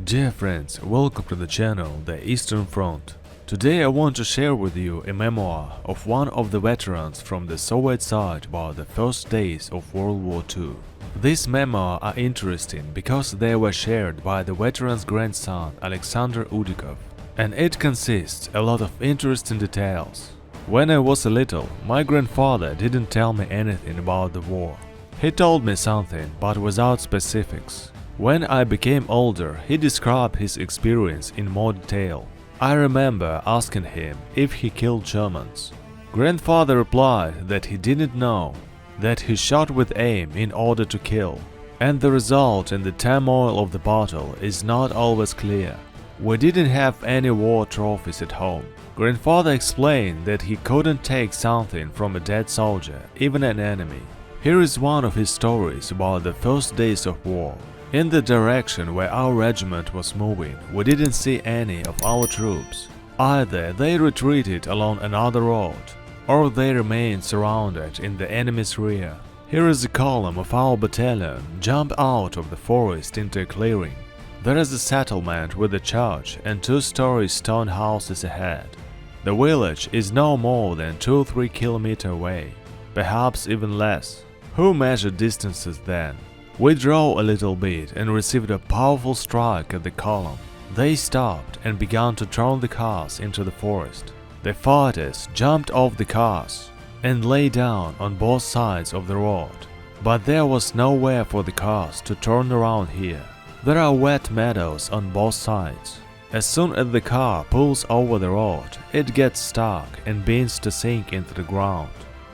Dear friends, welcome to the channel The Eastern Front. Today I want to share with you a memoir of one of the veterans from the Soviet side about the first days of World War II. These memoirs are interesting because they were shared by the veteran's grandson Alexander Usykov, and it consists a lot of interesting details. When I was a little, my grandfather didn't tell me anything about the war. He told me something, but without specifics. When I became older, he described his experience in more detail. I remember asking him if he killed Germans. Grandfather replied that he didn't know, that he shot with aim in order to kill, and the result in the turmoil of the battle is not always clear. We didn't have any war trophies at home. Grandfather explained that he couldn't take something from a dead soldier, even an enemy. Here is one of his stories about the first days of war. In the direction where our regiment was moving, we didn't see any of our troops. Either they retreated along another road, or they remained surrounded in the enemy's rear. Here is a column of our battalion jump out of the forest into a clearing. There is a settlement with a church and two-story stone houses ahead. The village is no more than 2-3 kilometers away, perhaps even less. Who measured distances then? We drove a little bit and received a powerful strike at the column. They stopped and began to turn the cars into the forest. The fighters jumped off the cars and lay down on both sides of the road. But there was nowhere for the cars to turn around here. There are wet meadows on both sides. As soon as the car pulls over the road, it gets stuck and begins to sink into the ground.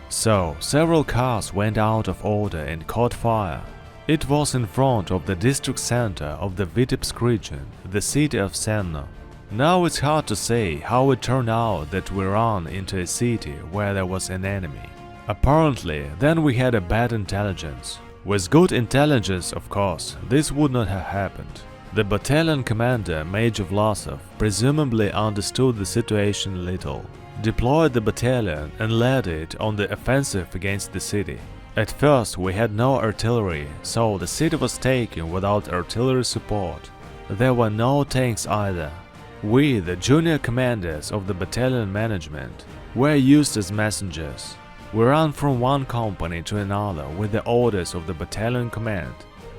So, several cars went out of order and caught fire. It was in front of the district center of the Vitebsk region, the city of Senna. Now it's hard to say how it turned out that we ran into a city where there was an enemy. Apparently, then we had a bad intelligence. With good intelligence, of course, this would not have happened. The battalion commander, Major Vlasov, presumably understood the situation little, deployed the battalion and led it on the offensive against the city. At first we had no artillery, so the city was taken without artillery support. There were no tanks either. We, the junior commanders of the battalion management, were used as messengers. We ran from one company to another with the orders of the battalion command.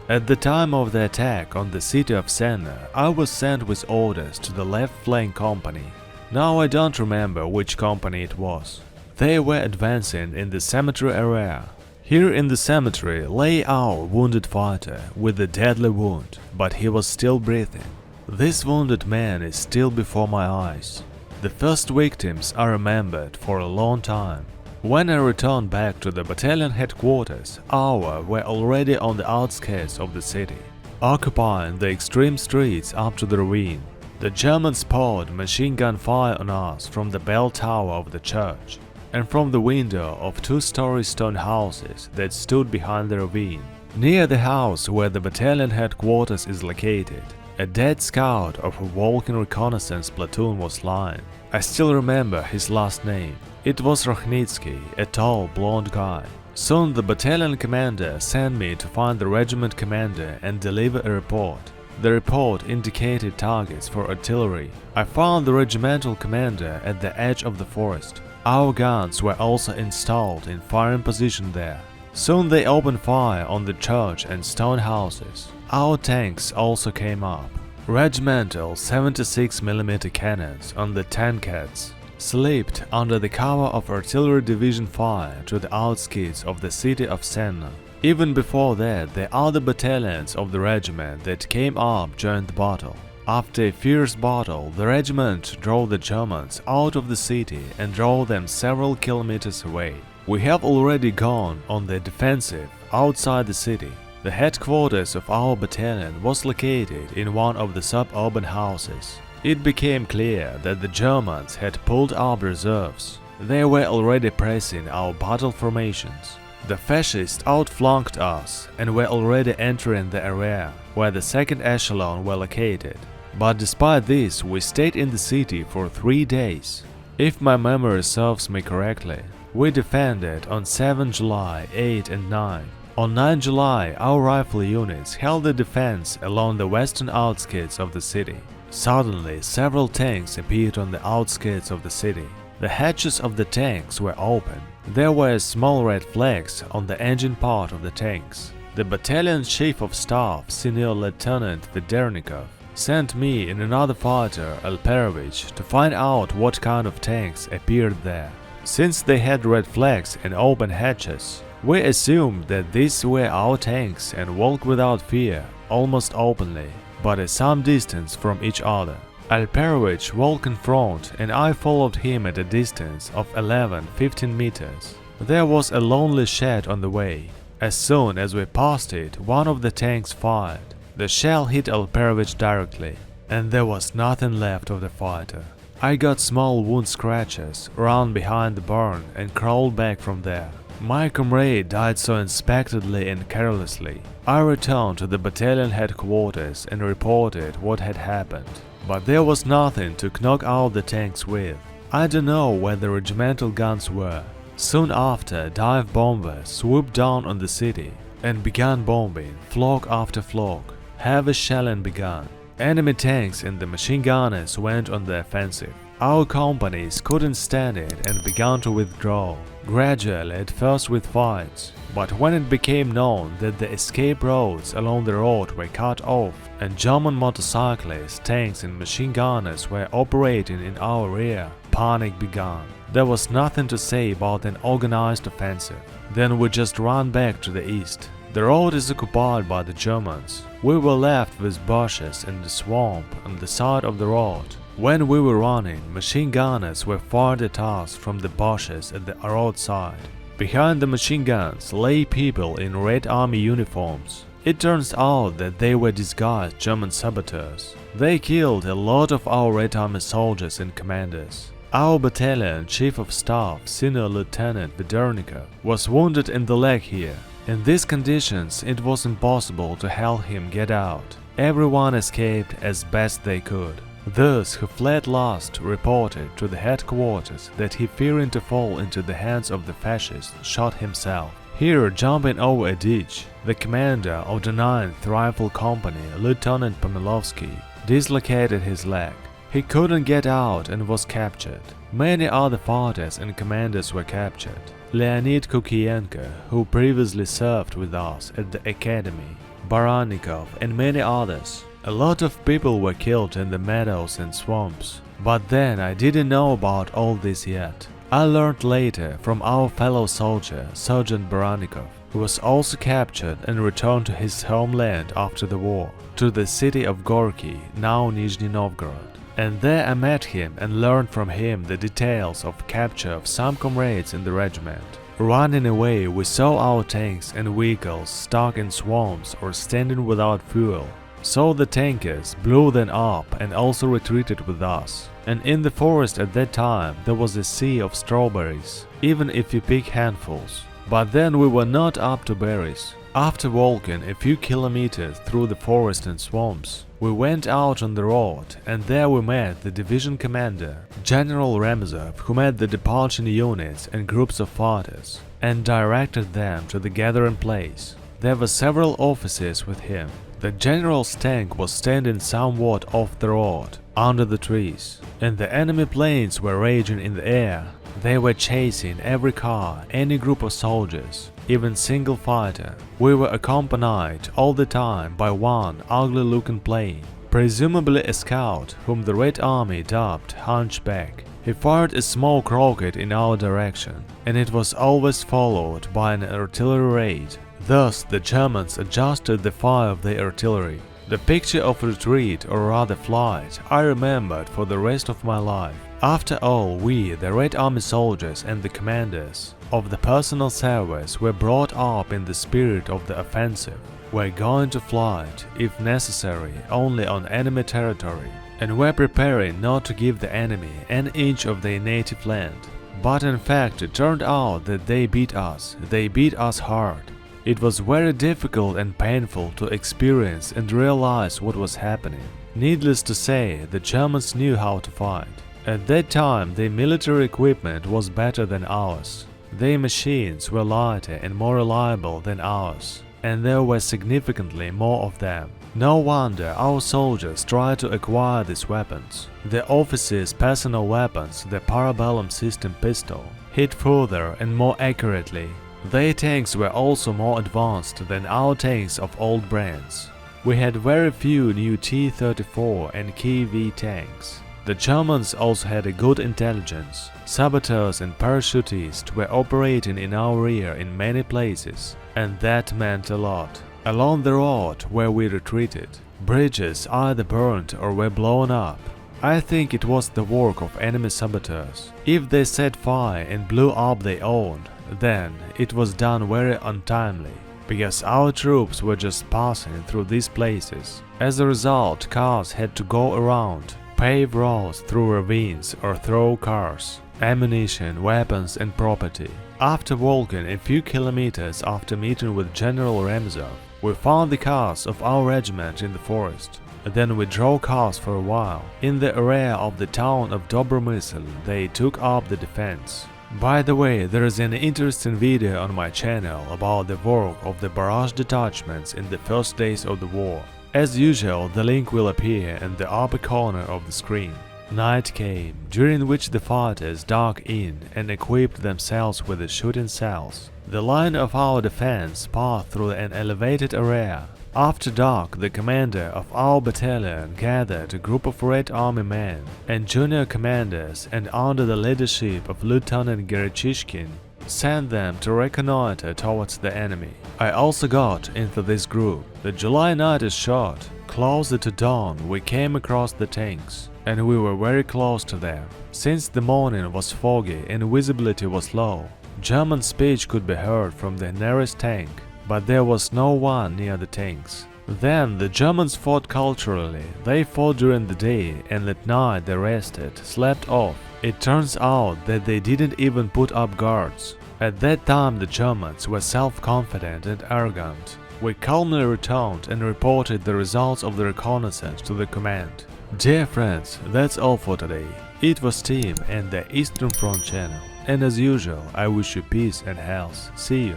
At the time of the attack on the city of Senna, I was sent with orders to the left flank company. Now I don't remember which company it was. They were advancing in the cemetery area. Here in the cemetery lay our wounded fighter with a deadly wound, but he was still breathing. This wounded man is still before my eyes. The first victims are remembered for a long time. When I returned back to the battalion headquarters, our were already on the outskirts of the city, occupying the extreme streets up to the ravine. The Germans poured machine gun fire on us from the bell tower of the church and from the window of two-story stone houses that stood behind the ravine. Near the house where the battalion headquarters is located, a dead scout of a walking reconnaissance platoon was lying. I still remember his last name. It was Rokhnitsky, a tall, blond guy. Soon the battalion commander sent me to find the regiment commander and deliver a report. The report indicated targets for artillery. I found the regimental commander at the edge of the forest. Our guns were also installed in firing position there. Soon they opened fire on the church and stone houses. Our tanks also came up. Regimental 76mm cannons on the tankets slipped under the cover of artillery division fire to the outskirts of the city of Senna. Even before that, the other battalions of the regiment that came up during the battle. After a fierce battle, the regiment drove the Germans out of the city and drove them several kilometers away. We have already gone on the defensive outside the city. The headquarters of our battalion was located in one of the suburban houses. It became clear that the Germans had pulled up reserves. They were already pressing our battle formations. The fascists outflanked us and were already entering the area where the second echelon were located. But despite this, we stayed in the city for 3 days. If my memory serves me correctly, we defended on 7 July, 8 and 9. On 9 July, our rifle units held the defense along the western outskirts of the city. Suddenly, several tanks appeared on the outskirts of the city. The hatches of the tanks were open. There were small red flags on the engine part of the tanks. The battalion chief of staff, Senior Lieutenant Vedernikoff, sent me and another fighter, Alperovich, to find out what kind of tanks appeared there. Since they had red flags and open hatches, we assumed that these were our tanks and walked without fear, almost openly, but at some distance from each other. Alperovich walked in front and I followed him at a distance of 11–15 meters. There was a lonely shed on the way. As soon as we passed it, one of the tanks fired. The shell hit Alperovich directly, and there was nothing left of the fighter. I got small wound scratches, ran behind the barn and crawled back from there. My comrade died so unexpectedly and carelessly. I returned to the battalion headquarters and reported what had happened. But there was nothing to knock out the tanks with. I don't know where the regimental guns were. Soon after, dive bombers swooped down on the city and began bombing, flock after flock. Heavy shelling began. Enemy tanks and the machine gunners went on the offensive. Our companies couldn't stand it and began to withdraw, gradually at first with fights. But when it became known that the escape roads along the road were cut off and German motorcyclists, tanks and machine gunners were operating in our rear, panic began. There was nothing to say about an organized offensive. Then we just ran back to the east. The road is occupied by the Germans. We were left with bushes and the swamp on the side of the road. When we were running, machine gunners were fired at us from the bushes at the roadside. Behind the machine guns lay people in Red Army uniforms. It turns out that they were disguised German saboteurs. They killed a lot of our Red Army soldiers and commanders. Our battalion chief of staff, Senior Lieutenant Vedernikoff, was wounded in the leg here. In these conditions, it was impossible to help him get out. Everyone escaped as best they could. Those who fled last reported to the headquarters that he, fearing to fall into the hands of the fascists, shot himself. Here, jumping over a ditch, the commander of the 9th Rifle Company, Lieutenant Pomilovsky, dislocated his leg. He couldn't get out and was captured. Many other fighters and commanders were captured. Leonid Kukienko, who previously served with us at the academy, Barannikov and many others. A lot of people were killed in the meadows and swamps. But then I didn't know about all this yet. I learned later from our fellow soldier, Sergeant Barannikov, who was also captured and returned to his homeland after the war, to the city of Gorky, now Nizhny Novgorod. And there I met him and learned from him the details of capture of some comrades in the regiment. Running away, we saw our tanks and vehicles stuck in swamps or standing without fuel. So the tankers blew them up and also retreated with us. And in the forest at that time there was a sea of strawberries, even if you pick handfuls. But then we were not up to berries. After walking a few kilometers through the forest and swamps, we went out on the road, and there we met the division commander, General Remzov, who met the departing units and groups of fighters, and directed them to the gathering place. There were several officers with him. The general's tank was standing somewhat off the road, under the trees, and the enemy planes were raging in the air. They were chasing every car, any group of soldiers, even single fighter. We were accompanied all the time by one ugly-looking plane, presumably a scout whom the Red Army dubbed Hunchback. He fired a smoke rocket in our direction, and it was always followed by an artillery raid. Thus, the Germans adjusted the fire of the artillery. The picture of retreat, or rather flight, I remembered for the rest of my life. After all, we, the Red Army soldiers and the commanders of the personal service, were brought up in the spirit of the offensive. We're going to flight, if necessary, only on enemy territory, and we're preparing not to give the enemy an inch of their native land. But in fact, it turned out that they beat us hard. It was very difficult and painful to experience and realize what was happening. Needless to say, the Germans knew how to fight. At that time, their military equipment was better than ours. Their machines were lighter and more reliable than ours, and there were significantly more of them. No wonder our soldiers tried to acquire these weapons. The officers' personal weapons, the parabellum system pistol, hit further and more accurately. Their tanks were also more advanced than our tanks of old brands. We had very few new T-34 and KV tanks. The Germans also had a good intelligence. Saboteurs and parachutists were operating in our rear in many places, and that meant a lot. Along the road where we retreated, bridges either burned or were blown up. I think it was the work of enemy saboteurs. If they set fire and blew up their own, then it was done very untimely, because our troops were just passing through these places. As a result, cars had to go around, pave roads through ravines or throw cars, ammunition, weapons and property. After walking a few kilometers after meeting with General Remzov, we found the cars of our regiment in the forest. Then we drove cars for a while. In the area of the town of Dobromysl, they took up the defense. By the way, there is an interesting video on my channel about the work of the barrage detachments in the first days of the war. As usual, the link will appear in the upper corner of the screen. Night came, during which the fighters dug in and equipped themselves with the shooting cells. The line of our defense passed through an elevated area. After dark, the commander of our battalion gathered a group of Red Army men and junior commanders, and under the leadership of Lieutenant Gerachishkin, sent them to reconnoiter towards the enemy. I also got into this group. The July night is short. Closer to dawn, we came across the tanks, and we were very close to them. Since the morning was foggy and visibility was low, German speech could be heard from the nearest tank, but there was no one near the tanks. Then the Germans fought culturally. They fought during the day, and at night they rested, slept off. It turns out that they didn't even put up guards. At that time the Germans were self-confident and arrogant. We calmly returned and reported the results of the reconnaissance to the command. Dear friends, that's all for today. It was Tim and the Eastern Front channel. And as usual, I wish you peace and health. See you.